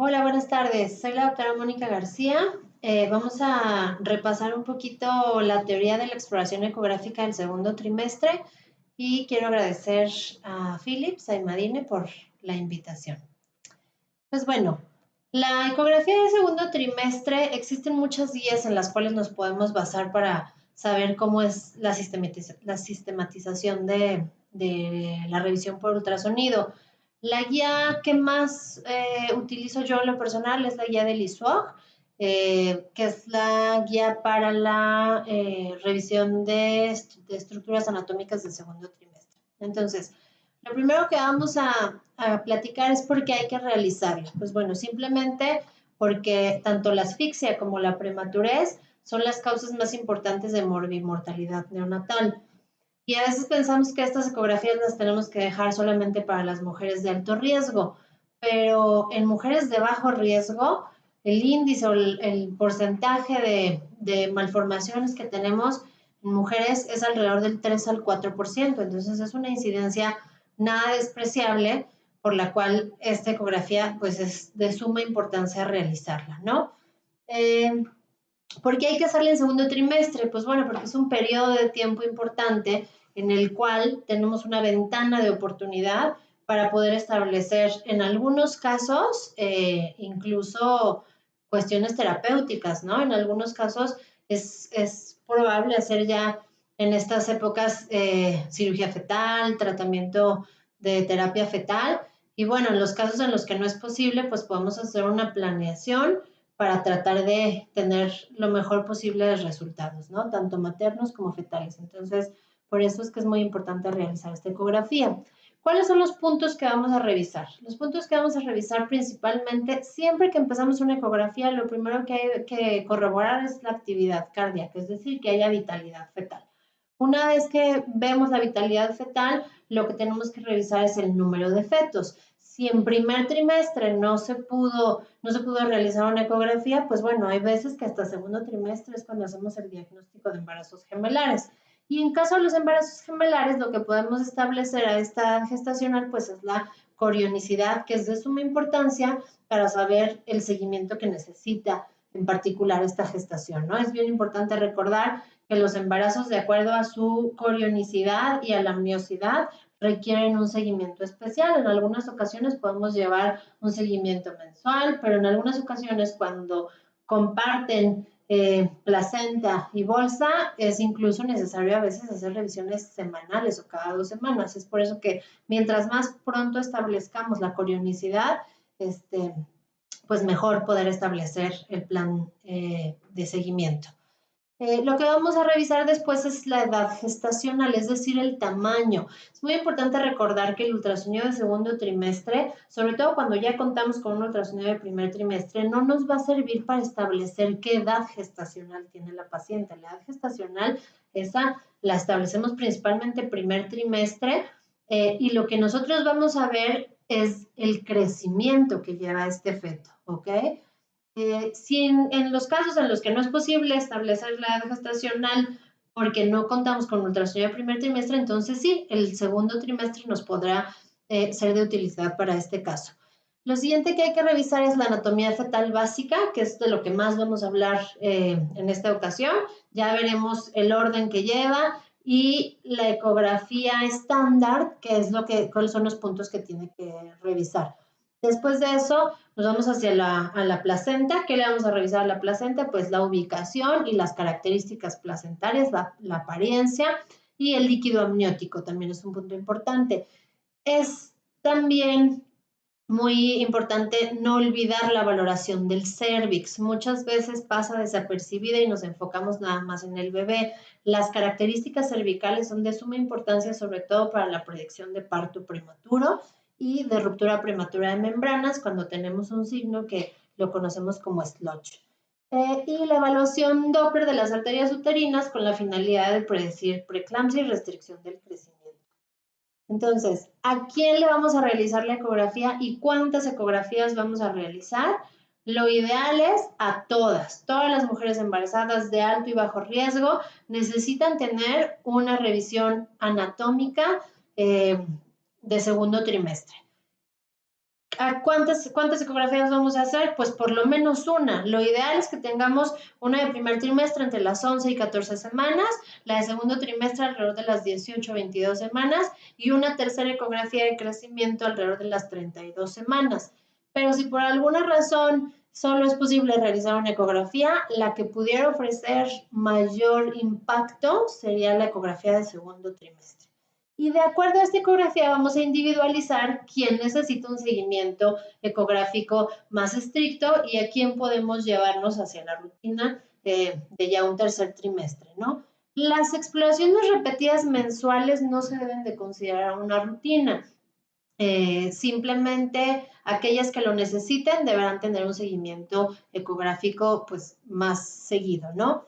Hola, buenas tardes. Soy la doctora Mónica García. Vamos a repasar un poquito la teoría de la exploración ecográfica del segundo trimestre y quiero agradecer a Philips, a Imadine por la invitación. Pues bueno, la ecografía del segundo trimestre, existen muchas guías en las cuales nos podemos basar para saber cómo es la sistematización de la revisión por ultrasonido. La guía que más utilizo yo en lo personal es la guía del ISUOG, que es la guía para la revisión de estructuras anatómicas del segundo trimestre. Entonces, lo primero que vamos a platicar es por qué hay que realizarlo. Pues bueno, simplemente porque tanto la asfixia como la prematurez son las causas más importantes de morbimortalidad neonatal. Y a veces pensamos que estas ecografías las tenemos que dejar solamente para las mujeres de alto riesgo, pero en mujeres de bajo riesgo, el índice o el porcentaje de malformaciones que tenemos en mujeres es alrededor del 3 al 4%. Entonces es una incidencia nada despreciable, por la cual esta ecografía pues es de suma importancia realizarla, ¿no? ¿Por qué hay que hacerla en segundo trimestre? Pues bueno, porque es un periodo de tiempo importante en el cual tenemos una ventana de oportunidad para poder establecer en algunos casos incluso cuestiones terapéuticas, ¿no? En algunos casos es probable hacer ya en estas épocas cirugía fetal, tratamiento de terapia fetal y bueno, en los casos en los que no es posible, pues podemos hacer una planeación para tratar de tener lo mejor posible de resultados, ¿no? Tanto maternos como fetales. Entonces, por eso es que es muy importante realizar esta ecografía. ¿Cuáles son los puntos que vamos a revisar? Los puntos que vamos a revisar principalmente, siempre que empezamos una ecografía, lo primero que hay que corroborar es la actividad cardíaca, es decir, que haya vitalidad fetal. Una vez que vemos la vitalidad fetal, lo que tenemos que revisar es el número de fetos. Si en primer trimestre no se pudo realizar una ecografía, pues bueno, hay veces que hasta segundo trimestre es cuando hacemos el diagnóstico de embarazos gemelares. Y en caso de los embarazos gemelares, lo que podemos establecer a esta edad gestacional, pues es la corionicidad, que es de suma importancia para saber el seguimiento que necesita en particular esta gestación, ¿no? Es bien importante recordar que los embarazos, de acuerdo a su corionicidad y a la amniosidad, requieren un seguimiento especial. En algunas ocasiones podemos llevar un seguimiento mensual, pero en algunas ocasiones cuando comparten placenta y bolsa, es incluso necesario a veces hacer revisiones semanales o cada 2 semanas. Es por eso que mientras más pronto establezcamos la corionicidad, pues mejor poder establecer el plan de seguimiento. Lo que vamos a revisar después es la edad gestacional, es decir, el tamaño. Es muy importante recordar que el ultrasonido de segundo trimestre, sobre todo cuando ya contamos con un ultrasonido de primer trimestre, no nos va a servir para establecer qué edad gestacional tiene la paciente. La edad gestacional, esa la establecemos principalmente primer trimestre y lo que nosotros vamos a ver es el crecimiento que lleva este feto, ¿ok? Si en los casos en los que no es posible establecer la edad gestacional porque no contamos con ultrasonido de primer trimestre, entonces sí, el segundo trimestre nos podrá ser de utilidad para este caso. Lo siguiente que hay que revisar es la anatomía fetal básica, que es de lo que más vamos a hablar en esta ocasión. Ya veremos el orden que lleva y la ecografía estándar, que es cuáles son los puntos que tiene que revisar. Después de eso, nos vamos hacia la placenta. ¿Qué le vamos a revisar a la placenta? Pues la ubicación y las características placentarias, la apariencia y el líquido amniótico también es un punto importante. Es también muy importante no olvidar la valoración del cérvix. Muchas veces pasa desapercibida y nos enfocamos nada más en el bebé. Las características cervicales son de suma importancia, sobre todo para la predicción de parto prematuro y de ruptura prematura de membranas cuando tenemos un signo que lo conocemos como SLOTCH. Y la evaluación Doppler de las arterias uterinas con la finalidad de predecir preeclampsia y restricción del crecimiento. Entonces, ¿a quién le vamos a realizar la ecografía y cuántas ecografías vamos a realizar? Lo ideal es a todas. Todas las mujeres embarazadas de alto y bajo riesgo necesitan tener una revisión anatómica de segundo trimestre. ¿Cuántas ecografías vamos a hacer? Pues por lo menos una. Lo ideal es que tengamos una de primer trimestre entre las 11 y 14 semanas, la de segundo trimestre alrededor de las 18 o 22 semanas y una tercera ecografía de crecimiento alrededor de las 32 semanas. Pero si por alguna razón solo es posible realizar una ecografía, la que pudiera ofrecer mayor impacto sería la ecografía de segundo trimestre. Y de acuerdo a esta ecografía vamos a individualizar quién necesita un seguimiento ecográfico más estricto y a quién podemos llevarnos hacia la rutina de ya un tercer trimestre, ¿no? Las exploraciones repetidas mensuales no se deben de considerar una rutina. Simplemente aquellas que lo necesiten deberán tener un seguimiento ecográfico pues más seguido, ¿no?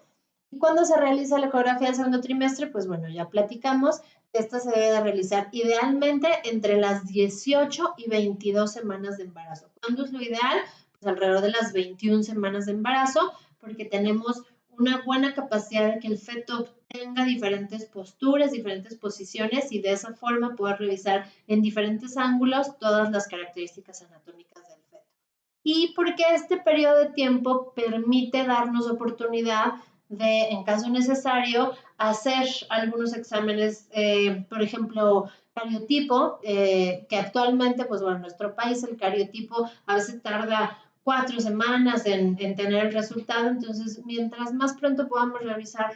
¿Y cuándo se realiza la ecografía del segundo trimestre? Pues bueno, ya platicamos. Esta se debe de realizar idealmente entre las 18 y 22 semanas de embarazo. ¿Cuándo es lo ideal? Pues alrededor de las 21 semanas de embarazo, porque tenemos una buena capacidad de que el feto tenga diferentes posturas, diferentes posiciones y de esa forma poder revisar en diferentes ángulos todas las características anatómicas del feto. Y porque este periodo de tiempo permite darnos oportunidad de, en caso necesario, hacer algunos exámenes, por ejemplo, cariotipo, que actualmente, pues bueno, en nuestro país el cariotipo a veces tarda 4 semanas en tener el resultado, entonces mientras más pronto podamos realizar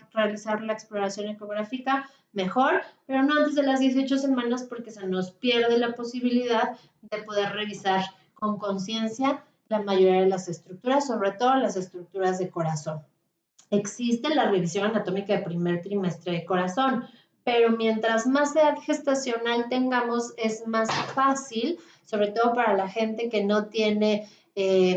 la exploración ecográfica, mejor, pero no antes de las 18 semanas porque se nos pierde la posibilidad de poder revisar con conciencia la mayoría de las estructuras, sobre todo las estructuras de corazón. Existe la revisión anatómica de primer trimestre de corazón, pero mientras más edad gestacional tengamos, es más fácil, sobre todo para la gente que no tiene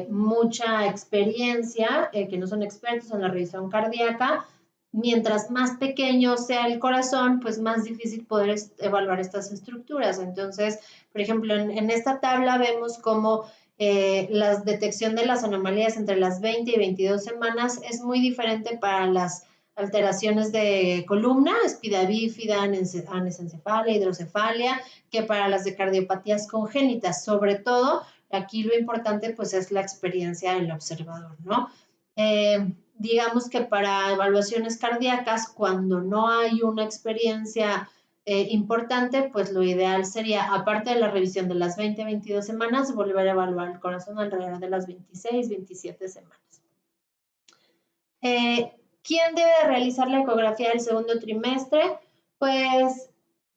mucha experiencia, que no son expertos en la revisión cardíaca. Mientras más pequeño sea el corazón, pues más difícil poder evaluar estas estructuras. Entonces, por ejemplo, en esta tabla vemos cómo la detección de las anomalías entre las 20 y 22 semanas es muy diferente para las alteraciones de columna, espida bífida, anencefalia, hidrocefalia, que para las de cardiopatías congénitas. Sobre todo, aquí lo importante pues es la experiencia del observador, ¿no? Digamos que para evaluaciones cardíacas, cuando no hay una experiencia importante, pues lo ideal sería, aparte de la revisión de las 20-22 semanas, volver a evaluar el corazón alrededor de las 26-27 semanas. ¿Quién debe realizar la ecografía del segundo trimestre? Pues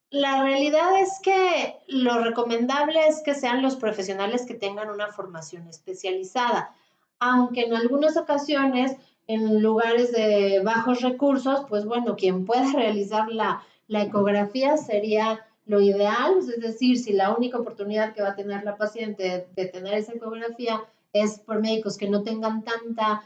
la realidad es que lo recomendable es que sean los profesionales que tengan una formación especializada, aunque en algunas ocasiones, en lugares de bajos recursos, pues bueno, quien pueda realizar la ecografía sería lo ideal, es decir, si la única oportunidad que va a tener la paciente de tener esa ecografía es por médicos que no tengan tanta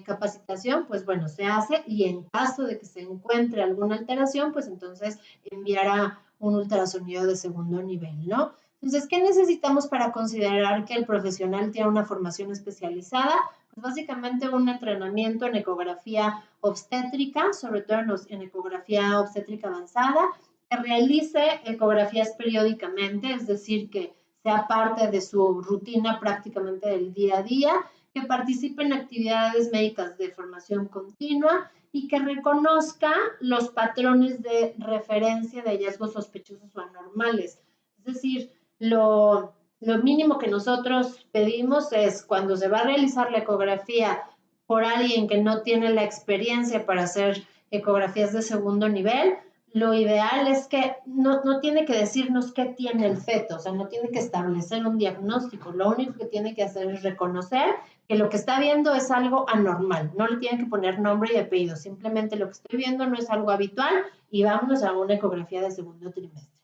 capacitación, pues bueno, se hace y en caso de que se encuentre alguna alteración, pues entonces enviará un ultrasonido de segundo nivel, ¿no? Entonces, ¿qué necesitamos para considerar que el profesional tiene una formación especializada? Pues básicamente un entrenamiento en ecografía obstétrica, sobre todo en ecografía obstétrica avanzada, que realice ecografías periódicamente, es decir, que sea parte de su rutina prácticamente del día a día, que participe en actividades médicas de formación continua y que reconozca los patrones de referencia de hallazgos sospechosos o anormales. Es decir, lo mínimo que nosotros pedimos es cuando se va a realizar la ecografía por alguien que no tiene la experiencia para hacer ecografías de segundo nivel, lo ideal es que no tiene que decirnos qué tiene el feto, o sea, no tiene que establecer un diagnóstico, lo único que tiene que hacer es reconocer que lo que está viendo es algo anormal, no le tienen que poner nombre y apellido, simplemente lo que estoy viendo no es algo habitual y vámonos a una ecografía de segundo trimestre.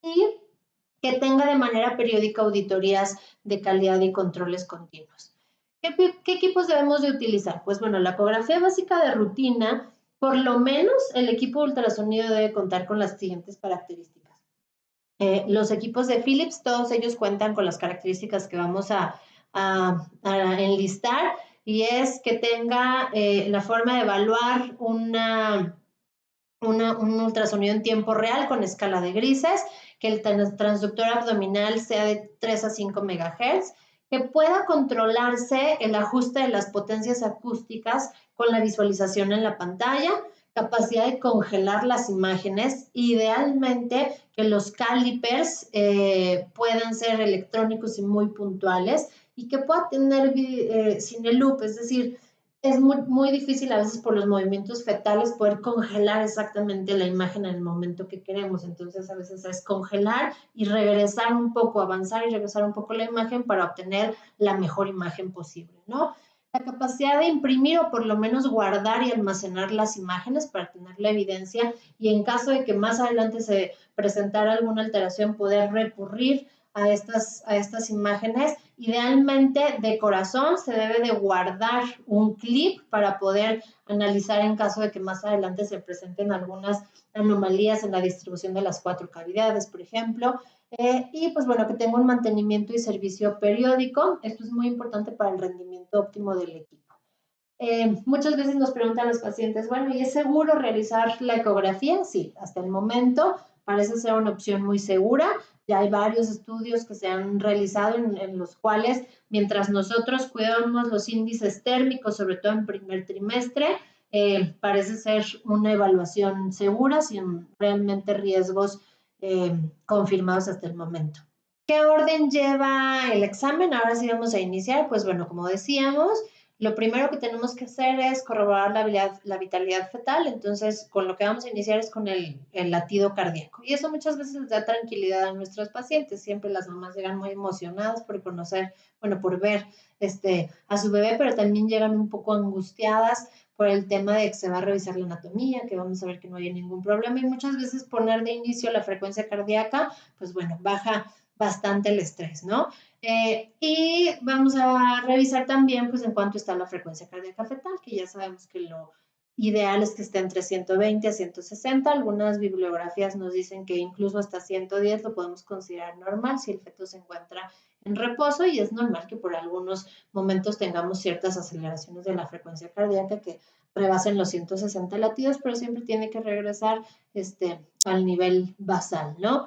Y que tenga de manera periódica auditorías de calidad y controles continuos. ¿Qué equipos debemos de utilizar? Pues bueno, la ecografía básica de rutina, por lo menos el equipo de ultrasonido debe contar con las siguientes características. Los equipos de Philips, todos ellos cuentan con las características que vamos a enlistar y es que tenga la forma de evaluar una un ultrasonido en tiempo real con escala de grises, que el transductor abdominal sea de 3 a 5 MHz, que pueda controlarse el ajuste de las potencias acústicas con la visualización en la pantalla, capacidad de congelar las imágenes, idealmente que los calipers puedan ser electrónicos y muy puntuales y que pueda tener cine loop, es decir, es muy difícil a veces por los movimientos fetales poder congelar exactamente la imagen en el momento que queremos. Entonces, a veces es congelar y regresar un poco, avanzar y regresar un poco la imagen para obtener la mejor imagen posible, ¿no? La capacidad de imprimir o por lo menos guardar y almacenar las imágenes para tener la evidencia y en caso de que más adelante se presentara alguna alteración, poder recurrir a estas imágenes. Idealmente, de corazón, se debe de guardar un clip para poder analizar en caso de que más adelante se presenten algunas anomalías en la distribución de las 4 cavidades, por ejemplo. Y pues bueno, que tenga un mantenimiento y servicio periódico. Esto es muy importante para el rendimiento óptimo del equipo. Muchas veces nos preguntan los pacientes, bueno, ¿y es seguro realizar la ecografía? Sí, hasta el momento parece ser una opción muy segura. Ya hay varios estudios que se han realizado en los cuales, mientras nosotros cuidamos los índices térmicos, sobre todo en primer trimestre, parece ser una evaluación segura sin realmente riesgos confirmados hasta el momento. ¿Qué orden lleva el examen? Ahora sí vamos a iniciar. Pues bueno, como decíamos, lo primero que tenemos que hacer es corroborar la vitalidad fetal, entonces con lo que vamos a iniciar es con el latido cardíaco. Y eso muchas veces les da tranquilidad a nuestros pacientes, siempre las mamás llegan muy emocionadas por conocer, bueno, por ver a su bebé, pero también llegan un poco angustiadas por el tema de que se va a revisar la anatomía, que vamos a ver que no hay ningún problema y muchas veces poner de inicio la frecuencia cardíaca, pues bueno, baja bastante el estrés, ¿no? Y vamos a revisar también, pues, en cuánto está la frecuencia cardíaca fetal, que ya sabemos que lo ideal es que esté entre 120 a 160. Algunas bibliografías nos dicen que incluso hasta 110 lo podemos considerar normal si el feto se encuentra en reposo y es normal que por algunos momentos tengamos ciertas aceleraciones de la frecuencia cardíaca que rebasen los 160 latidos, pero siempre tiene que regresar al nivel basal, ¿no?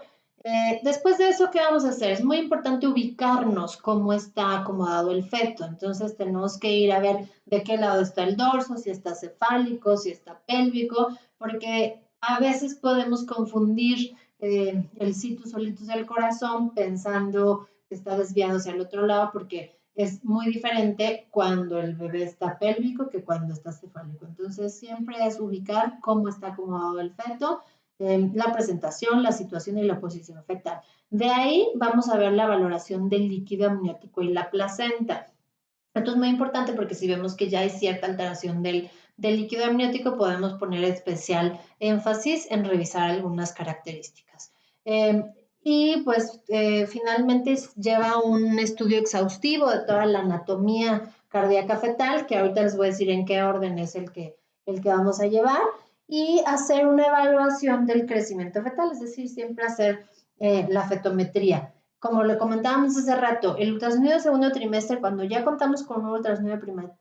Después de eso, ¿qué vamos a hacer? Es muy importante ubicarnos cómo está acomodado el feto. Entonces tenemos que ir a ver de qué lado está el dorso, si está cefálico, si está pélvico, porque a veces podemos confundir el situs o litus del corazón pensando que está desviado hacia el otro lado, porque es muy diferente cuando el bebé está pélvico que cuando está cefálico. Entonces siempre es ubicar cómo está acomodado el feto, la presentación, la situación y la posición fetal. De ahí vamos a ver la valoración del líquido amniótico y la placenta. Esto es muy importante porque si vemos que ya hay cierta alteración del líquido amniótico, podemos poner especial énfasis en revisar algunas características. Y pues finalmente lleva un estudio exhaustivo de toda la anatomía cardíaca fetal, que ahorita les voy a decir en qué orden es el que vamos a llevar, y hacer una evaluación del crecimiento fetal, es decir, siempre hacer la fetometría. Como le comentábamos hace rato, el ultrasonido de segundo trimestre, cuando ya contamos con un ultrasonido de primer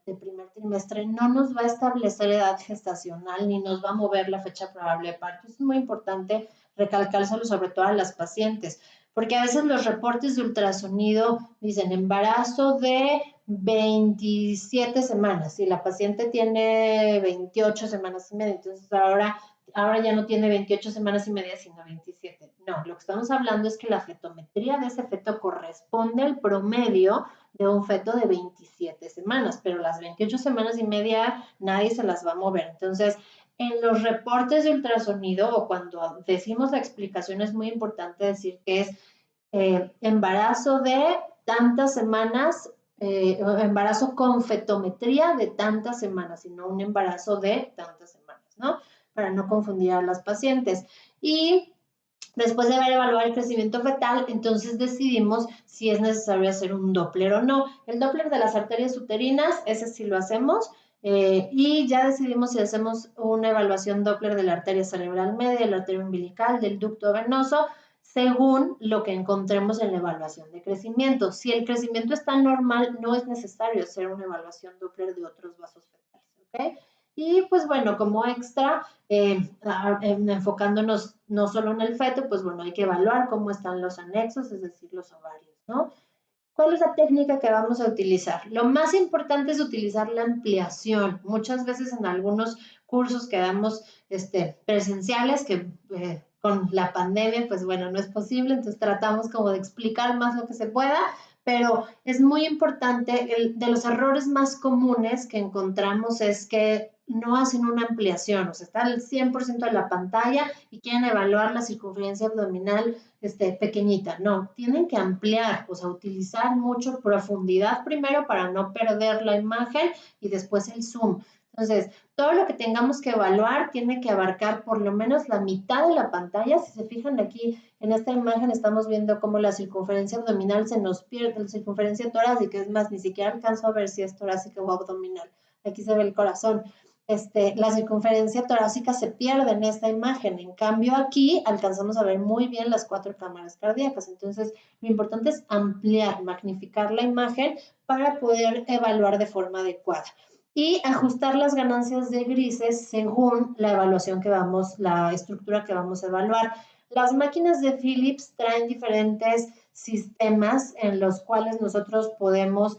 trimestre, no nos va a establecer edad gestacional ni nos va a mover la fecha probable de parto. Es muy importante recalcárselo sobre todo a las pacientes, porque a veces los reportes de ultrasonido dicen embarazo de 27 semanas y la paciente tiene 28 semanas y media, entonces ahora ya no tiene 28 semanas y media, sino 27. No, lo que estamos hablando es que la fetometría de ese feto corresponde al promedio de un feto de 27 semanas, pero las 28 semanas y media nadie se las va a mover. Entonces, en los reportes de ultrasonido o cuando decimos la explicación es muy importante decir que es embarazo de tantas semanas, embarazo con fetometría de tantas semanas, sino un embarazo de tantas semanas, ¿no? Para no confundir a las pacientes. Y después de haber evaluado el crecimiento fetal, entonces decidimos si es necesario hacer un Doppler o no. El Doppler de las arterias uterinas, ese sí lo hacemos, y ya decidimos si hacemos una evaluación Doppler de la arteria cerebral media, de la arteria umbilical, del ducto venoso, según lo que encontremos en la evaluación de crecimiento. Si el crecimiento está normal, no es necesario hacer una evaluación Doppler de otros vasos fetales, ¿ok? Y pues bueno, como extra, enfocándonos no solo en el feto, pues bueno, hay que evaluar cómo están los anexos, es decir, los ovarios, ¿no? ¿Cuál es la técnica que vamos a utilizar? Lo más importante es utilizar la ampliación. Muchas veces en algunos cursos que damos presenciales, que con la pandemia, pues bueno, no es posible, entonces tratamos como de explicar más lo que se pueda, pero es muy importante, de los errores más comunes que encontramos es que no hacen una ampliación, o sea, está al 100% de la pantalla y quieren evaluar la circunferencia abdominal pequeñita. No, tienen que ampliar, o sea, utilizar mucho profundidad primero para no perder la imagen y después el zoom. Entonces, todo lo que tengamos que evaluar tiene que abarcar por lo menos la mitad de la pantalla. Si se fijan aquí en esta imagen estamos viendo cómo la circunferencia abdominal se nos pierde, la circunferencia torácica, es más, ni siquiera alcanzo a ver si es torácica o abdominal. Aquí se ve el corazón. La circunferencia torácica se pierde en esta imagen. En cambio, aquí alcanzamos a ver muy bien las 4 cámaras cardíacas. Entonces, lo importante es ampliar, magnificar la imagen para poder evaluar de forma adecuada y ajustar las ganancias de grises según la evaluación que vamos, la estructura que vamos a evaluar. Las máquinas de Philips traen diferentes sistemas en los cuales nosotros podemos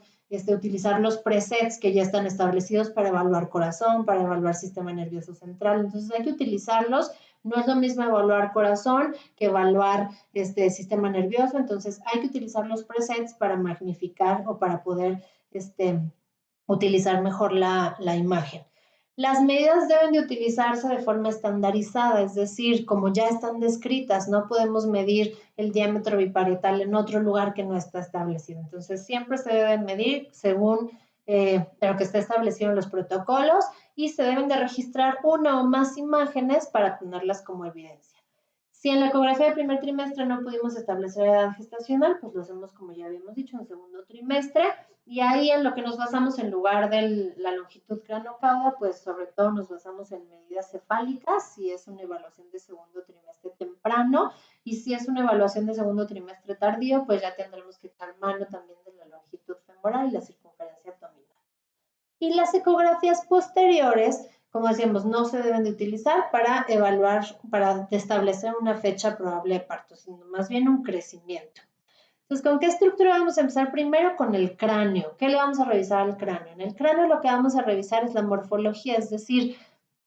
utilizar los presets que ya están establecidos para evaluar corazón, para evaluar sistema nervioso central. Entonces hay que utilizarlos. No es lo mismo evaluar corazón que evaluar sistema nervioso. Entonces hay que utilizar los presets para magnificar o para poder utilizar mejor la imagen. Las medidas deben de utilizarse de forma estandarizada, es decir, como ya están descritas, no podemos medir el diámetro biparietal en otro lugar que no está establecido. Entonces, siempre se deben medir según lo que está establecido en los protocolos y se deben de registrar una o más imágenes para tenerlas como evidencia. Si en la ecografía del primer trimestre no pudimos establecer edad gestacional, pues lo hacemos, como ya habíamos dicho, en segundo trimestre. Y ahí en lo que nos basamos en lugar de la longitud cranocauda, pues sobre todo nos basamos en medidas cefálicas, si es una evaluación de segundo trimestre temprano, y si es una evaluación de segundo trimestre tardío, pues ya tendremos que echar mano también de la longitud femoral y la circunferencia abdominal. Y las ecografías posteriores, como decíamos, no se deben de utilizar para evaluar, para establecer una fecha probable de parto, sino más bien un crecimiento. Entonces, ¿con qué estructura vamos a empezar? Primero con el cráneo. ¿Qué le vamos a revisar al cráneo? En el cráneo lo que vamos a revisar es la morfología, es decir,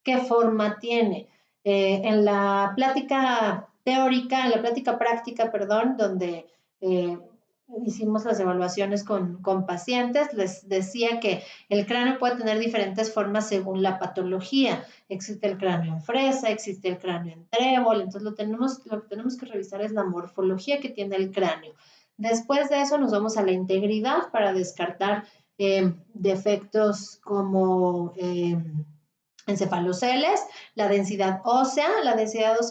qué forma tiene. En la plática teórica, en la plática práctica, perdón, donde hicimos las evaluaciones con pacientes, les decía que el cráneo puede tener diferentes formas según la patología. Existe el cráneo en fresa, existe el cráneo en trébol, entonces lo que tenemos que revisar es la morfología que tiene el cráneo. Después de eso nos vamos a la integridad para descartar defectos como encefaloceles, la densidad ósea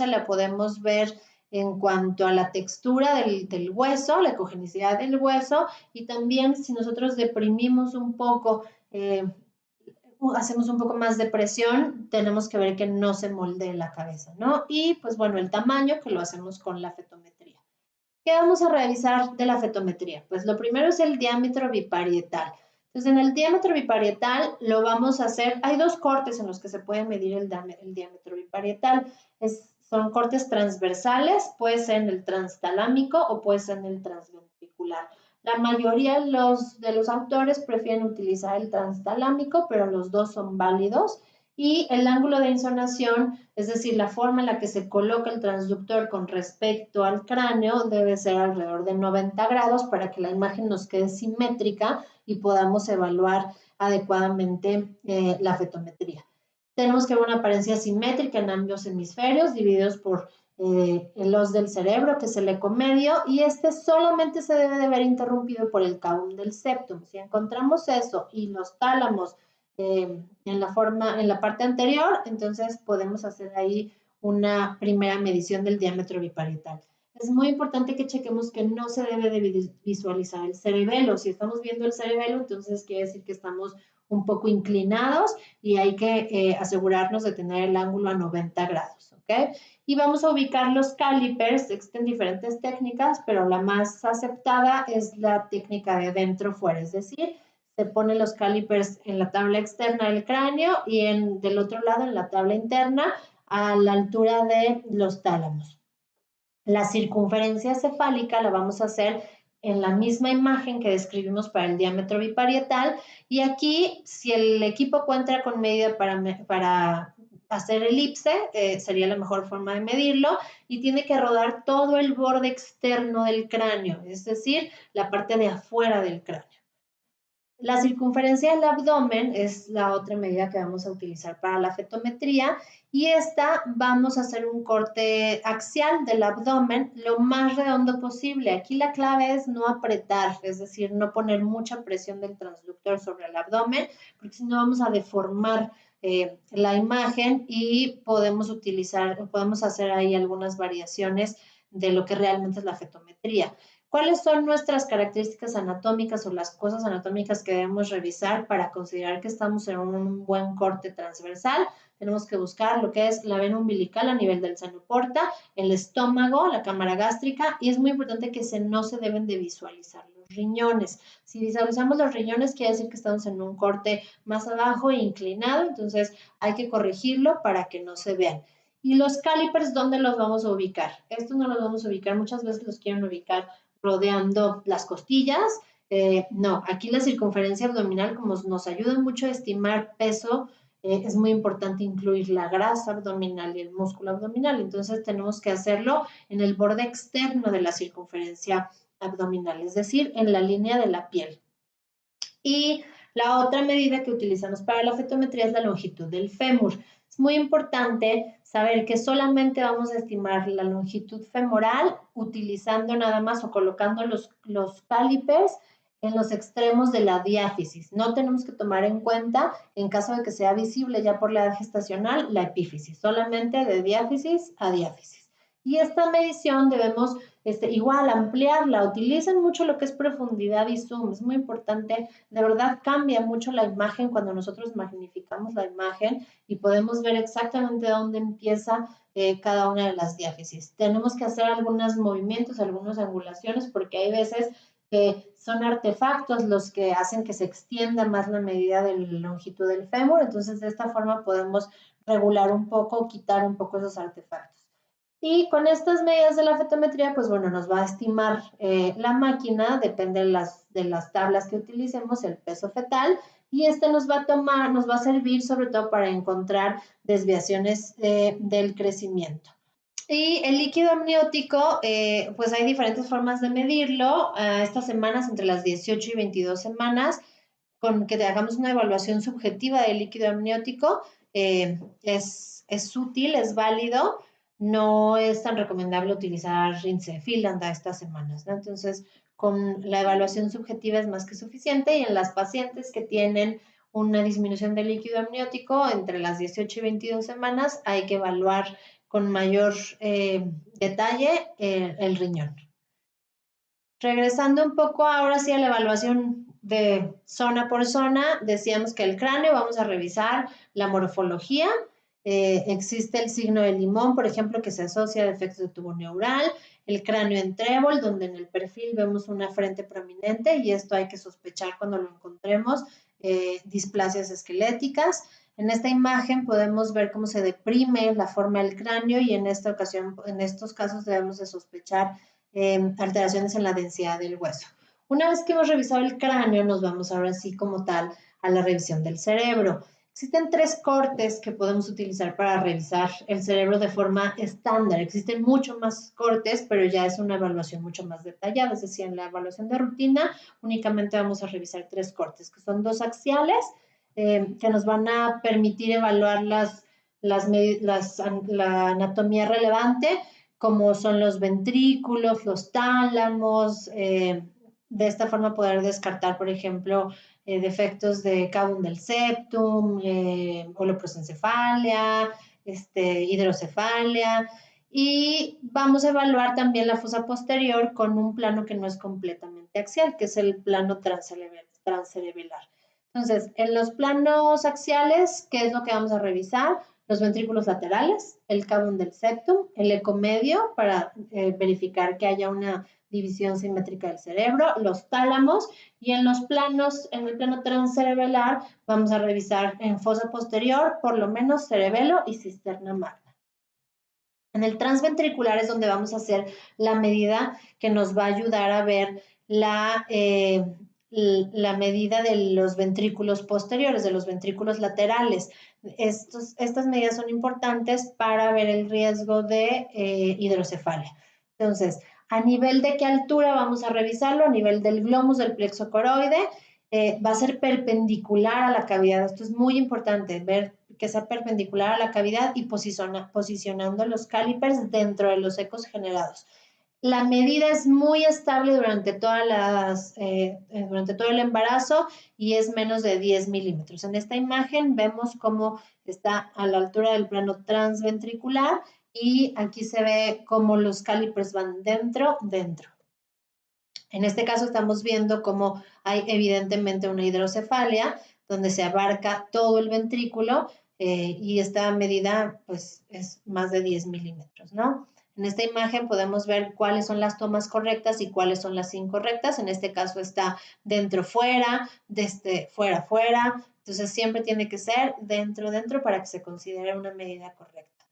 la podemos ver en cuanto a la textura del hueso, la ecogenicidad del hueso, y también si nosotros deprimimos un poco, hacemos un poco más de presión, tenemos que ver que no se moldee la cabeza, ¿no? Y pues bueno, el tamaño, que lo hacemos con la fetometría. ¿Qué vamos a revisar de la fetometría? Pues lo primero es el diámetro biparietal. Entonces, en el diámetro biparietal lo vamos a hacer, hay 2 cortes en los que se puede medir el diámetro biparietal. Son cortes transversales, puede ser en el transtalámico o puede ser en el transventricular. La mayoría de los autores prefieren utilizar el transtalámico, pero los dos son válidos. Y el ángulo de insonación, es decir, la forma en la que se coloca el transductor con respecto al cráneo, debe ser alrededor de 90 grados para que la imagen nos quede simétrica y podamos evaluar adecuadamente la fetometría. Tenemos que ver una apariencia simétrica en ambos hemisferios, divididos por el os del cerebro, que es el ecomedio, y solamente se debe de ver interrumpido por el cabum del septum. Si encontramos eso y los tálamos en la parte anterior, entonces podemos hacer ahí una primera medición del diámetro biparietal. Es muy importante que chequemos que no se debe de visualizar el cerebelo. Si estamos viendo el cerebelo, entonces quiere decir que estamos un poco inclinados y hay que asegurarnos de tener el ángulo a 90 grados, ¿ok? Y vamos a ubicar los calipers. Existen diferentes técnicas, pero la más aceptada es la técnica de dentro-fuera, es decir, se ponen los calipers en la tabla externa del cráneo y del otro lado en la tabla interna a la altura de los tálamos. La circunferencia cefálica la vamos a hacer en la misma imagen que describimos para el diámetro biparietal, y aquí, si el equipo cuenta con medida para hacer elipse, sería la mejor forma de medirlo, y tiene que rodar todo el borde externo del cráneo, es decir, la parte de afuera del cráneo. La circunferencia del abdomen es la otra medida que vamos a utilizar para la fetometría, y esta vamos a hacer un corte axial del abdomen lo más redondo posible. Aquí la clave es no apretar, es decir, no poner mucha presión del transductor sobre el abdomen, porque si no vamos a deformar la imagen y podemos hacer ahí algunas variaciones de lo que realmente es la fetometría. ¿Cuáles son nuestras características anatómicas o las cosas anatómicas que debemos revisar para considerar que estamos en un buen corte transversal? Tenemos que buscar lo que es la vena umbilical a nivel del seno porta, el estómago, la cámara gástrica, y es muy importante que no se deben de visualizar los riñones. Si visualizamos los riñones, quiere decir que estamos en un corte más abajo e inclinado, entonces hay que corregirlo para que no se vean. Y los calipers, ¿dónde los vamos a ubicar? Estos no los vamos a ubicar, muchas veces los quieren ubicar rodeando las costillas. No, aquí la circunferencia abdominal, como nos ayuda mucho a estimar peso, es muy importante incluir la grasa abdominal y el músculo abdominal. Entonces tenemos que hacerlo en el borde externo de la circunferencia abdominal, es decir, en la línea de la piel. Y la otra medida que utilizamos para la fetometría es la longitud del fémur. Es muy importante saber que solamente vamos a estimar la longitud femoral utilizando nada más o colocando los calipers en los extremos de la diáfisis. No tenemos que tomar en cuenta, en caso de que sea visible ya por la edad gestacional, la epífisis, solamente de diáfisis a diáfisis. Y esta medición debemos igual ampliarla. Utilicen mucho lo que es profundidad y zoom. Es muy importante. De verdad cambia mucho la imagen cuando nosotros magnificamos la imagen y podemos ver exactamente dónde empieza cada una de las diáfisis. Tenemos que hacer algunos movimientos, algunas angulaciones, porque hay veces que son artefactos los que hacen que se extienda más la medida de la longitud del fémur. Entonces, de esta forma podemos regular un poco, quitar un poco esos artefactos. Y con estas medidas de la fetometría, pues bueno, nos va a estimar la máquina, depende de las tablas que utilicemos, el peso fetal, y nos va a servir sobre todo para encontrar desviaciones del crecimiento. Y el líquido amniótico, pues hay diferentes formas de medirlo. Estas semanas, entre las 18 y 22 semanas, con que hagamos una evaluación subjetiva del líquido amniótico, es útil, es válido. No es tan recomendable utilizar Rincefiland a estas semanas, ¿no? Entonces, con la evaluación subjetiva es más que suficiente, y en las pacientes que tienen una disminución del líquido amniótico entre las 18 y 22 semanas hay que evaluar con mayor detalle el riñón. Regresando un poco ahora sí a la evaluación de zona por zona, decíamos que el cráneo vamos a revisar la morfología. Existe el signo de limón, por ejemplo, que se asocia a defectos de tubo neural, el cráneo en trébol, donde en el perfil vemos una frente prominente, y esto hay que sospechar cuando lo encontremos, displasias esqueléticas. En esta imagen podemos ver cómo se deprime la forma del cráneo, y en esta ocasión, en estos casos debemos de sospechar alteraciones en la densidad del hueso. Una vez que hemos revisado el cráneo, nos vamos ahora sí como tal a la revisión del cerebro. Existen 3 cortes que podemos utilizar para revisar el cerebro de forma estándar. Existen mucho más cortes, pero ya es una evaluación mucho más detallada. Es decir, en la evaluación de rutina únicamente vamos a revisar 3 cortes, que son 2 axiales, que nos van a permitir evaluar la anatomía relevante, como son los ventrículos, los tálamos, de esta forma poder descartar, por ejemplo, defectos de cavum del septum, holoprosencefalia, hidrocefalia, y vamos a evaluar también la fosa posterior con un plano que no es completamente axial, que es el plano transcerebelar. Entonces, en los planos axiales, ¿qué es lo que vamos a revisar? Los ventrículos laterales, el cavum del septum, el ecomedio para verificar que haya una división simétrica del cerebro, los tálamos, y en el plano transcerebelar, vamos a revisar en fosa posterior, por lo menos cerebelo y cisterna magna. En el transventricular es donde vamos a hacer la medida que nos va a ayudar a ver la medida de los ventrículos posteriores, de los ventrículos laterales. Estas medidas son importantes para ver el riesgo de hidrocefalia. Entonces, ¿a nivel de qué altura vamos a revisarlo? A nivel del glomus del plexo coroide, va a ser perpendicular a la cavidad. Esto es muy importante, ver que sea perpendicular a la cavidad y posicionando los calipers dentro de los ecos generados. La medida es muy estable durante todo el embarazo y es menos de 10 milímetros. En esta imagen vemos cómo está a la altura del plano transventricular y aquí se ve cómo los calipers van dentro. En este caso estamos viendo cómo hay evidentemente una hidrocefalia donde se abarca todo el ventrículo y esta medida pues es más de 10 milímetros, ¿no? En esta imagen podemos ver cuáles son las tomas correctas y cuáles son las incorrectas. En este caso está dentro, fuera, fuera, fuera. Entonces siempre tiene que ser dentro, dentro para que se considere una medida correcta.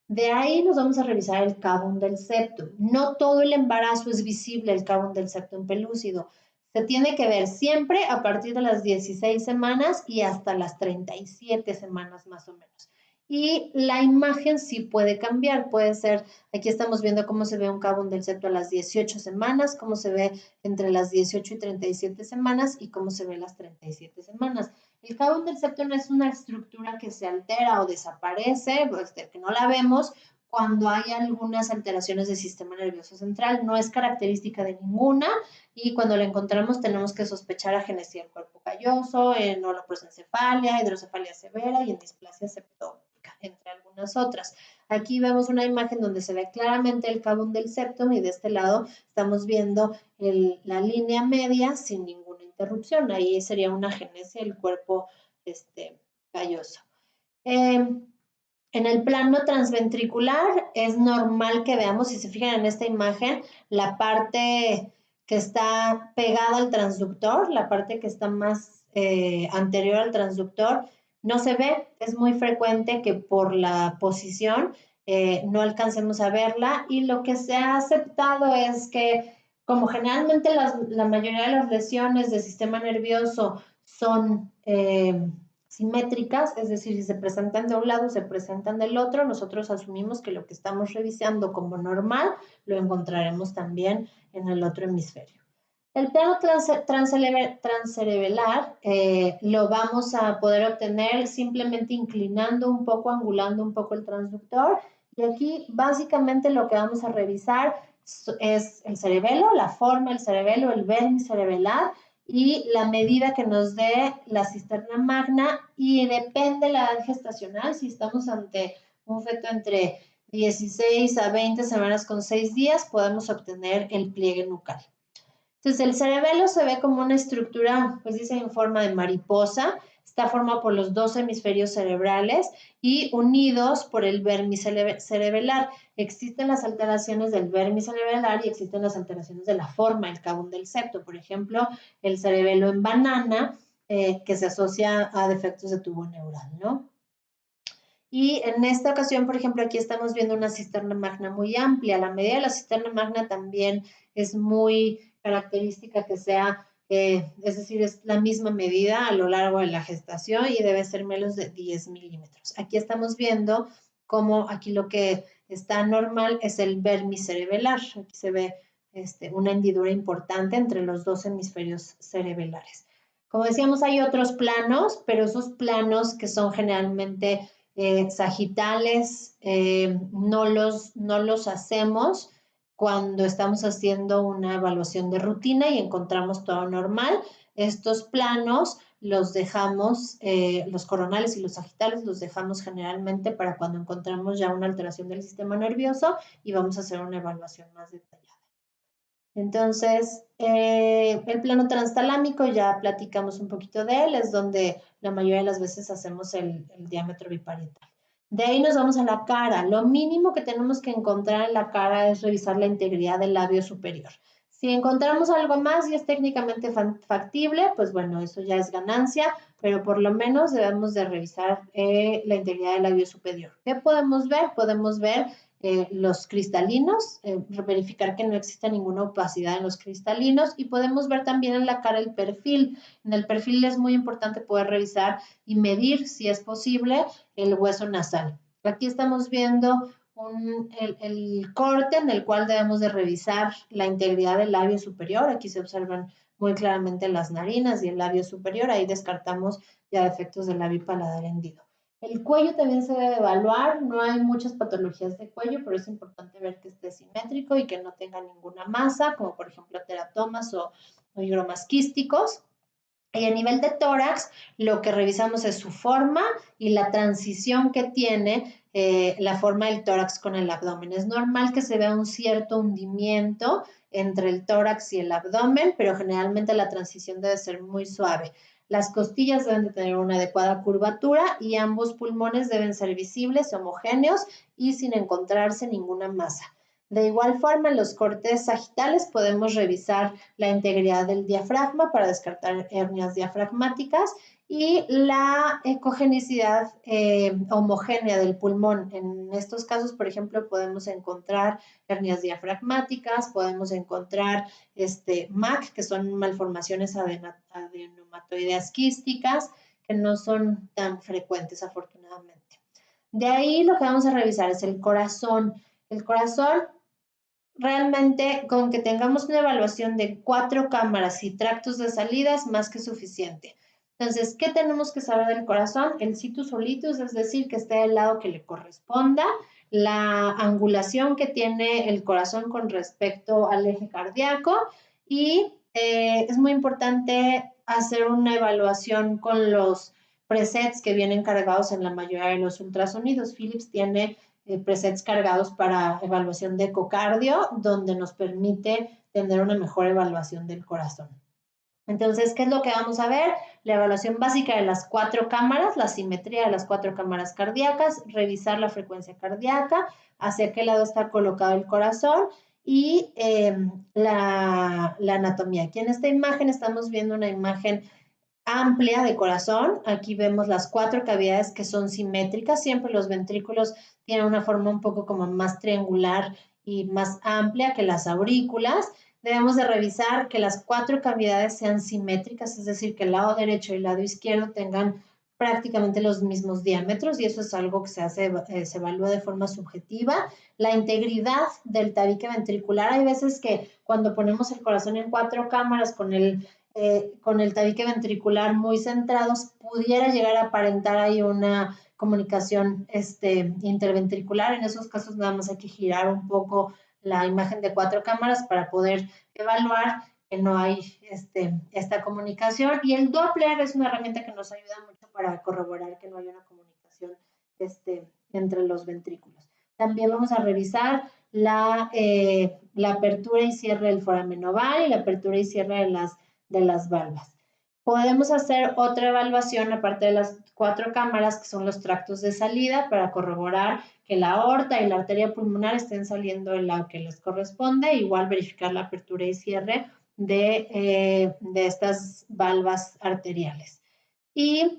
De ahí nos vamos a revisar el cavum del septum. No todo el embarazo es visible el cavum del septum pelúcido. Se tiene que ver siempre a partir de las 16 semanas y hasta las 37 semanas más o menos. Y la imagen sí puede cambiar, puede ser, aquí estamos viendo cómo se ve un cavum del septo a las 18 semanas, cómo se ve entre las 18 y 37 semanas y cómo se ve las 37 semanas. El cavum del septo no es una estructura que se altera o desaparece, que no la vemos cuando hay algunas alteraciones del sistema nervioso central. No es característica de ninguna y cuando la encontramos tenemos que sospechar agenesia del cuerpo calloso, en holoprosencefalia, hidrocefalia severa y en displasia septómica, entre algunas otras. Aquí vemos una imagen donde se ve claramente el cavum del septum y de este lado estamos viendo la línea media sin ninguna interrupción. Ahí sería una agenesia del cuerpo calloso. En el plano transventricular es normal que veamos, si se fijan en esta imagen, la parte que está pegada al transductor, la parte que está más anterior al transductor, no se ve. Es muy frecuente que por la posición no alcancemos a verla y lo que se ha aceptado es que como generalmente la mayoría de las lesiones del sistema nervioso son simétricas, es decir, si se presentan de un lado, se presentan del otro, nosotros asumimos que lo que estamos revisando como normal lo encontraremos también en el otro hemisferio. El plano transcerebelar lo vamos a poder obtener simplemente inclinando un poco, angulando un poco el transductor. Y aquí básicamente lo que vamos a revisar es el cerebelo, la forma del cerebelo, el vértice cerebelar y la medida que nos dé la cisterna magna y depende de la edad gestacional, si estamos ante un feto entre 16 a 20 semanas con 6 días, podemos obtener el pliegue nucal. Entonces, el cerebelo se ve como una estructura, pues dice en forma de mariposa, está formado por los dos hemisferios cerebrales y unidos por el vértice cerebelar. Existen las alteraciones del vértice cerebelar y existen las alteraciones de la forma, el cavum del septo. Por ejemplo, el cerebelo en banana, que se asocia a defectos de tubo neural, ¿no? Y en esta ocasión, por ejemplo, aquí estamos viendo una cisterna magna muy amplia. La medida de la cisterna magna también es muy característica que sea, es decir, es la misma medida a lo largo de la gestación y debe ser menos de 10 milímetros. Aquí estamos viendo cómo aquí lo que está normal es el vértice cerebelar. Aquí se ve una hendidura importante entre los dos hemisferios cerebelares. Como decíamos, hay otros planos, pero esos planos que son generalmente sagitales no los hacemos cuando estamos haciendo una evaluación de rutina y encontramos todo normal. Estos planos los dejamos, los coronales y los sagitales los dejamos generalmente para cuando encontramos ya una alteración del sistema nervioso y vamos a hacer una evaluación más detallada. Entonces, el plano transtalámico ya platicamos un poquito de él, es donde la mayoría de las veces hacemos el diámetro biparietal. De ahí nos vamos a la cara. Lo mínimo que tenemos que encontrar en la cara es revisar la integridad del labio superior. Si encontramos algo más y es técnicamente factible, pues bueno, eso ya es ganancia, pero por lo menos debemos de revisar la integridad del labio superior. ¿Qué podemos ver? Podemos ver los cristalinos, verificar que no existe ninguna opacidad en los cristalinos y podemos ver también en la cara el perfil. En el perfil es muy importante poder revisar y medir, si es posible, el hueso nasal. Aquí estamos viendo el corte en el cual debemos de revisar la integridad del labio superior. Aquí se observan muy claramente las narinas y el labio superior. Ahí descartamos ya defectos del labio paladar hendido. El cuello también se debe evaluar. No hay muchas patologías de cuello, pero es importante ver que esté simétrico y que no tenga ninguna masa, como por ejemplo teratomas o higromas quísticos. Y a nivel de tórax, lo que revisamos es su forma y la transición que tiene la forma del tórax con el abdomen. Es normal que se vea un cierto hundimiento entre el tórax y el abdomen, pero generalmente la transición debe ser muy suave. Las costillas deben de tener una adecuada curvatura y ambos pulmones deben ser visibles, homogéneos y sin encontrarse ninguna masa. De igual forma, en los cortes sagitales podemos revisar la integridad del diafragma para descartar hernias diafragmáticas y la ecogenicidad homogénea del pulmón. En estos casos, por ejemplo, podemos encontrar hernias diafragmáticas, podemos encontrar MAC, que son malformaciones adenomatoideas quísticas, que no son tan frecuentes, afortunadamente. De ahí lo que vamos a revisar es el corazón. El corazón, realmente, con que tengamos una evaluación de 4 cámaras y tractos de salida es más que suficiente. Entonces, ¿qué tenemos que saber del corazón? El situs solitus, es decir, que esté del lado que le corresponda, la angulación que tiene el corazón con respecto al eje cardíaco y es muy importante hacer una evaluación con los presets que vienen cargados en la mayoría de los ultrasonidos. Philips tiene presets cargados para evaluación de ecocardio, donde nos permite tener una mejor evaluación del corazón. Entonces, ¿qué es lo que vamos a ver? La evaluación básica de las 4 cámaras, la simetría de las 4 cámaras cardíacas, revisar la frecuencia cardíaca, hacia qué lado está colocado el corazón y la anatomía. Aquí en esta imagen estamos viendo una imagen amplia de corazón. Aquí vemos las 4 cavidades que son simétricas. Siempre los ventrículos tienen una forma un poco como más triangular y más amplia que las aurículas. Debemos de revisar que las 4 cavidades sean simétricas, es decir, que el lado derecho y el lado izquierdo tengan prácticamente los mismos diámetros y eso es algo que se evalúa de forma subjetiva. La integridad del tabique ventricular, hay veces que cuando ponemos el corazón en 4 cámaras con el tabique ventricular muy centrados, pudiera llegar a aparentar ahí una comunicación interventricular. En esos casos nada más hay que girar un poco la imagen de 4 cámaras para poder evaluar que no hay esta comunicación. Y el Doppler es una herramienta que nos ayuda mucho para corroborar que no hay una comunicación entre los ventrículos. También vamos a revisar la apertura y cierre del foramen oval y la apertura y cierre de las valvas. Podemos hacer otra evaluación aparte de las 4 cámaras, que son los tractos de salida, para corroborar que la aorta y la arteria pulmonar estén saliendo del lado que les corresponde. Igual verificar la apertura y cierre de estas valvas arteriales. Y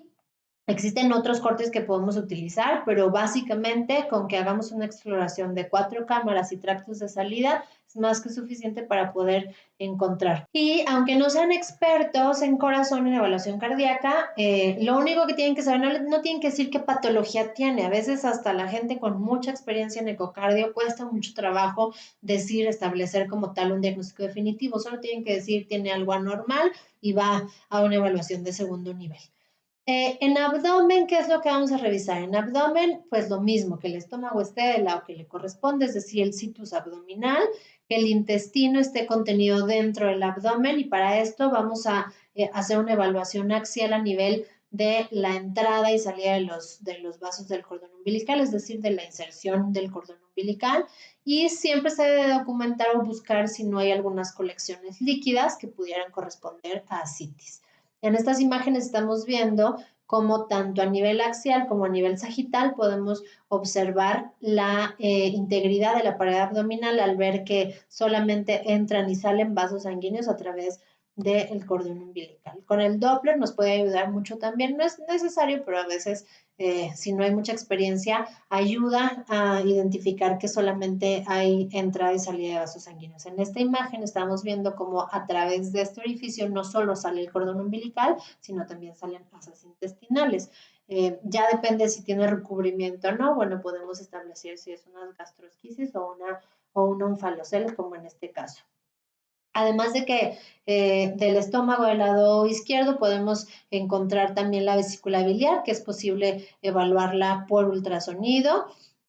existen otros cortes que podemos utilizar, pero básicamente con que hagamos una exploración de 4 cámaras y tractos de salida es más que suficiente para poder encontrar. Y aunque no sean expertos en corazón, en evaluación cardíaca, lo único que tienen que saber, no tienen que decir qué patología tiene. A veces hasta la gente con mucha experiencia en ecocardio cuesta mucho trabajo establecer como tal un diagnóstico definitivo. Solo tienen que decir tiene algo anormal y va a una evaluación de segundo nivel. En abdomen, ¿qué es lo que vamos a revisar? En abdomen, pues lo mismo, que el estómago esté del lado que le corresponde, es decir, el situs abdominal, que el intestino esté contenido dentro del abdomen y para esto vamos a hacer una evaluación axial a nivel de la entrada y salida de los vasos del cordón umbilical, es decir, de la inserción del cordón umbilical y siempre se debe documentar o buscar si no hay algunas colecciones líquidas que pudieran corresponder a ascitis. En estas imágenes estamos viendo como tanto a nivel axial como a nivel sagital podemos observar la integridad de la pared abdominal al ver que solamente entran y salen vasos sanguíneos a través del cordón umbilical. Con el Doppler nos puede ayudar mucho también, no es necesario, pero a veces si no hay mucha experiencia, ayuda a identificar que solamente hay entrada y salida de vasos sanguíneos. En esta imagen estamos viendo cómo a través de este orificio no solo sale el cordón umbilical, sino también salen masas intestinales. Ya depende si tiene recubrimiento o no, bueno, podemos establecer si es una gastrosquisis o una onfalocele, como en este caso. Además de que del estómago del lado izquierdo podemos encontrar también la vesícula biliar, que es posible evaluarla por ultrasonido.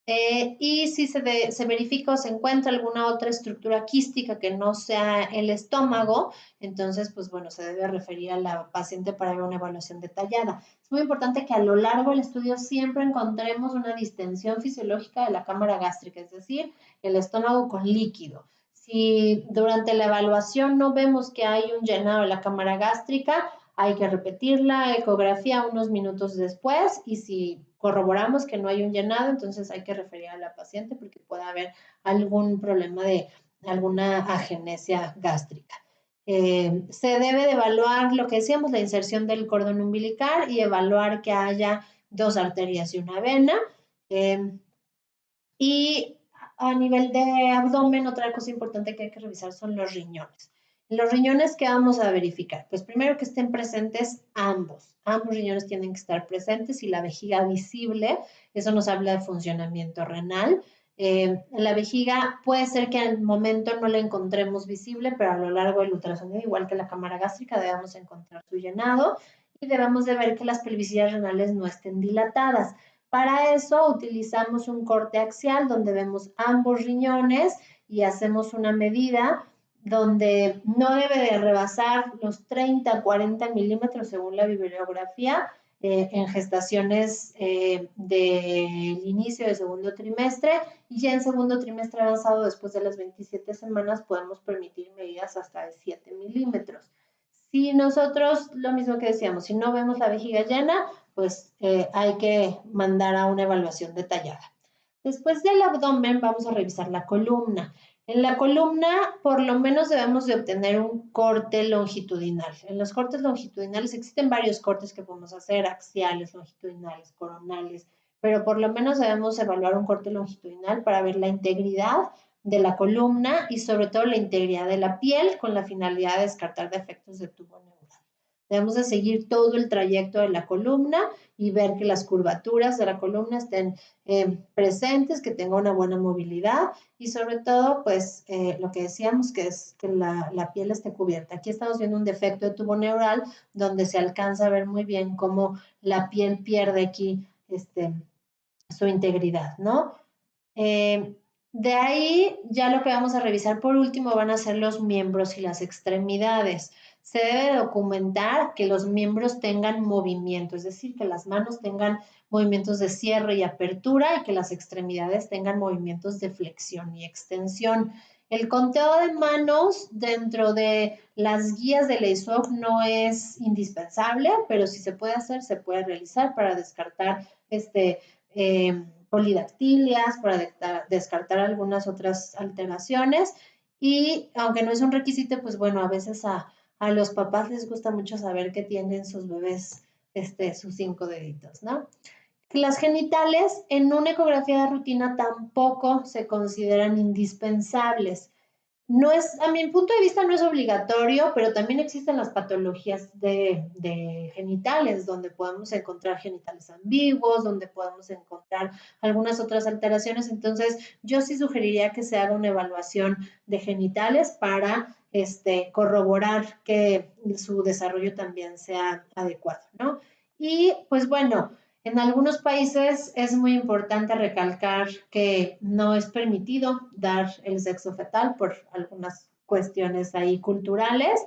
Y si se verifica o se encuentra alguna otra estructura quística que no sea el estómago, entonces, pues bueno, se debe referir a la paciente para ver una evaluación detallada. Es muy importante que a lo largo del estudio siempre encontremos una distensión fisiológica de la cámara gástrica, es decir, el estómago con líquido. Si durante la evaluación no vemos que hay un llenado de la cámara gástrica, hay que repetir la ecografía unos minutos después y si corroboramos que no hay un llenado, entonces hay que referir a la paciente porque puede haber algún problema de alguna agenesia gástrica. Se debe de evaluar lo que decíamos, la inserción del cordón umbilical y evaluar que haya 2 arterias y una vena. Y a nivel de abdomen, otra cosa importante que hay que revisar son los riñones. Los riñones, ¿qué vamos a verificar? Pues primero que estén presentes ambos. Ambos riñones tienen que estar presentes y la vejiga visible. Eso nos habla de funcionamiento renal. La vejiga puede ser que al momento no la encontremos visible, pero a lo largo del ultrasonido, igual que la cámara gástrica, debemos encontrar su llenado y debemos de ver que las pelvicidades renales no estén dilatadas. Para eso utilizamos un corte axial donde vemos ambos riñones y hacemos una medida donde no debe de rebasar los 30 a 40 milímetros según la bibliografía en gestaciones del inicio del segundo trimestre y ya en segundo trimestre avanzado después de las 27 semanas podemos permitir medidas hasta de 7 milímetros. Si nosotros, lo mismo que decíamos, si no vemos la vejiga llena, pues hay que mandar a una evaluación detallada. Después del abdomen vamos a revisar la columna. En la columna por lo menos debemos de obtener un corte longitudinal. En los cortes longitudinales existen varios cortes que podemos hacer, axiales, longitudinales, coronales, pero por lo menos debemos evaluar un corte longitudinal para ver la integridad de la columna y sobre todo la integridad de la piel con la finalidad de descartar defectos de tubo neural. Debemos de seguir todo el trayecto de la columna y ver que las curvaturas de la columna estén presentes, que tenga una buena movilidad y sobre todo, pues, lo que decíamos que es que la piel esté cubierta. Aquí estamos viendo un defecto de tubo neural donde se alcanza a ver muy bien cómo la piel pierde aquí su integridad, ¿no? De ahí, ya lo que vamos a revisar por último van a ser los miembros y las extremidades. Se debe documentar que los miembros tengan movimiento, es decir, que las manos tengan movimientos de cierre y apertura y que las extremidades tengan movimientos de flexión y extensión. El conteo de manos dentro de las guías de Leisov no es indispensable, pero si se puede hacer, se puede realizar para descartar polidactilias, para descartar algunas otras alteraciones. Y aunque no es un requisito, pues bueno, a veces a los papás les gusta mucho saber que tienen sus bebés sus 5 deditos, ¿no? Las genitales en una ecografía de rutina tampoco se consideran indispensables. No es, a mi punto de vista, no es obligatorio, pero también existen las patologías de genitales, donde podemos encontrar genitales ambiguos, donde podemos encontrar algunas otras alteraciones. Entonces, yo sí sugeriría que se haga una evaluación de genitales para corroborar que su desarrollo también sea adecuado, ¿no? Y pues bueno, en algunos países es muy importante recalcar que no es permitido dar el sexo fetal por algunas cuestiones ahí culturales,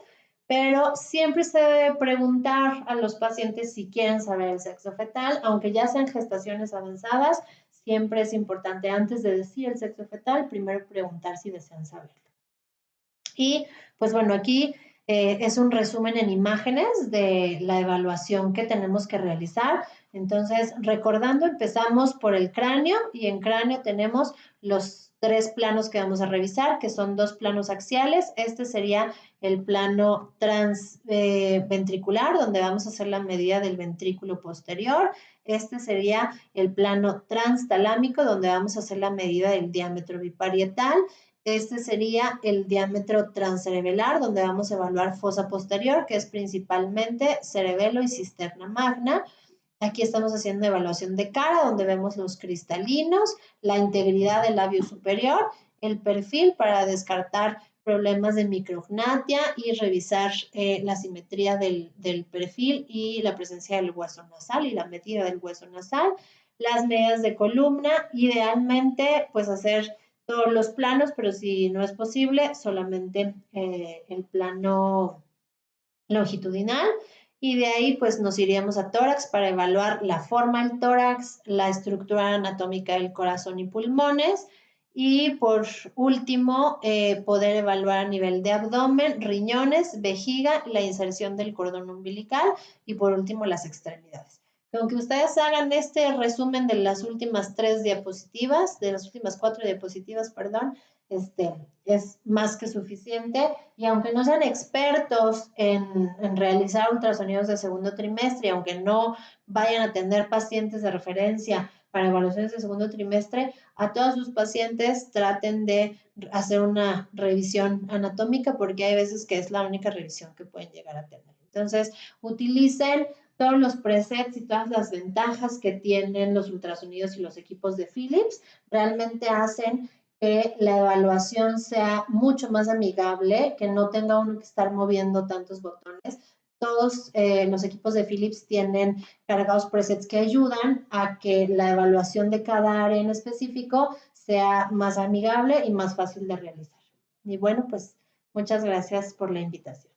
pero siempre se debe preguntar a los pacientes si quieren saber el sexo fetal, aunque ya sean gestaciones avanzadas, siempre es importante antes de decir el sexo fetal, primero preguntar si desean saberlo. Y pues bueno, aquí es un resumen en imágenes de la evaluación que tenemos que realizar. Entonces, recordando, empezamos por el cráneo y en cráneo tenemos los 3 planos que vamos a revisar, que son 2 planos axiales. Este sería el plano transventricular, donde vamos a hacer la medida del ventrículo posterior. Este sería el plano transtalámico, donde vamos a hacer la medida del diámetro biparietal. Este sería el diámetro transcerebelar, donde vamos a evaluar fosa posterior, que es principalmente cerebelo y cisterna magna. Aquí estamos haciendo evaluación de cara, donde vemos los cristalinos, la integridad del labio superior, el perfil para descartar problemas de micrognatia y revisar la simetría del perfil y la presencia del hueso nasal y la medida del hueso nasal. Las medidas de columna, idealmente, pues hacer todos los planos, pero si no es posible, solamente el plano longitudinal. Y de ahí pues nos iríamos a tórax para evaluar la forma del tórax, la estructura anatómica del corazón y pulmones. Y por último, poder evaluar a nivel de abdomen, riñones, vejiga, la inserción del cordón umbilical y por último las extremidades. Aunque ustedes hagan este resumen de las últimas 3 diapositivas, de las últimas 4 diapositivas, perdón, es más que suficiente. Y aunque no sean expertos en realizar ultrasonidos de segundo trimestre, y aunque no vayan a tener pacientes de referencia para evaluaciones de segundo trimestre, a todos sus pacientes traten de hacer una revisión anatómica porque hay veces que es la única revisión que pueden llegar a tener. Entonces, utilicen todos los presets y todas las ventajas que tienen los ultrasonidos y los equipos de Philips. Realmente hacen que la evaluación sea mucho más amigable, que no tenga uno que estar moviendo tantos botones. Todos los equipos de Philips tienen cargados presets que ayudan a que la evaluación de cada área en específico sea más amigable y más fácil de realizar. Y bueno, pues muchas gracias por la invitación.